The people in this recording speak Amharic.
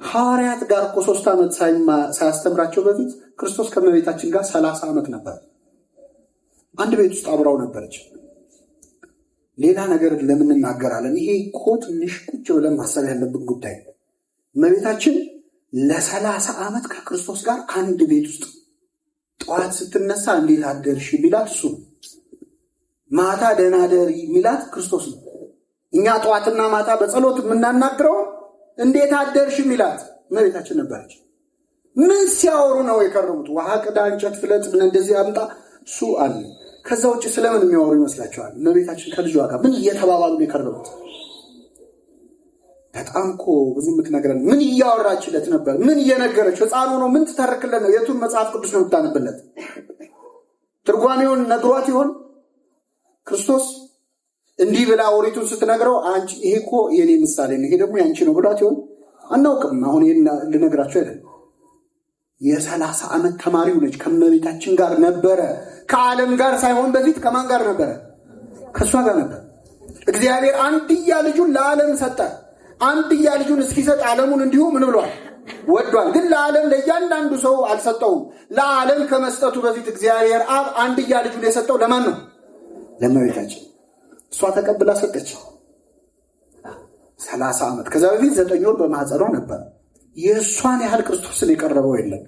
ሐዋርያት ጋር እኮ 3 ዓመት ሳያስተምራቸው በፊት ክርስቶስ ከመቤታችን ጋር 30 ዓመት ነበር። አንድ ቤት ውስጥ አብራው ነበረች። ሌላ ነገር ለምን እናገራለን? ይሄ እኮ ትንሽ ቁጭ ብለን ማሰብ ያለብን ጉዳይ። መቤታችን ለ30 ዓመት ከክርስቶስ ጋር አንድ ቤት ውስጥ ጠዋት ስትነሳ እንዴት አደርሽ ሚላት እሱ፣ ማታ ደህና ደሪ ሚላት ክርስቶስ ነው። እኛ ጠዋትና ማታ በጸሎት የምናናግረው እንዴት አደርሽ ሚላት መቤታችን ነበረች። ምን ሲያወሩ ነው የከረሙት? ውሃ ቅዳ፣ እንጨት ፍለጥ፣ ምን እንደዚህ አምጣ፣ እሱ አለ። ከዛ ውጭ ስለምን የሚያወሩ ይመስላችኋል? መቤታችን ከልጇ ጋር ምን እየተባባሉ ነው የከረሙት? በጣም እኮ ብዙ የምትነግረን። ምን እያወራችለት ነበር? ምን እየነገረችው? ሕፃኑ ነው ምን ትተርክለት ነው? የቱን መጽሐፍ ቅዱስ ነው የምታነብለት? ትርጓሜውን ነግሯት ይሆን ክርስቶስ? እንዲህ ብላ ኦሪቱን ስትነግረው አንቺ ይሄ እኮ የኔ ምሳሌ ነው፣ ይሄ ደግሞ ያንቺ ነው ብሏት ይሆን? አናውቅም። አሁን ይሄን ልነግራችሁ አይደለም። የ30 ዓመት ተማሪው ነች። ከመቤታችን ጋር ነበረ። ከዓለም ጋር ሳይሆን በፊት ከማን ጋር ነበረ? ከእሷ ጋር ነበር። እግዚአብሔር አንድያ ልጁን ለዓለም ሰጠ። አንድያ ልጁን እስኪሰጥ ዓለሙን እንዲሁ ምን ብሏል? ወዷል። ግን ለዓለም ለእያንዳንዱ ሰው አልሰጠውም። ለዓለም ከመስጠቱ በፊት እግዚአብሔር አብ አንድያ ልጁን የሰጠው ለማን ነው? ለመቤታችን። እሷ ተቀብላ ሰጠች። 30 ዓመት። ከዛ በፊት 9 ወር በማህፀኗ ነበር። የእሷን ያህል ክርስቶስን የቀረበው የለም።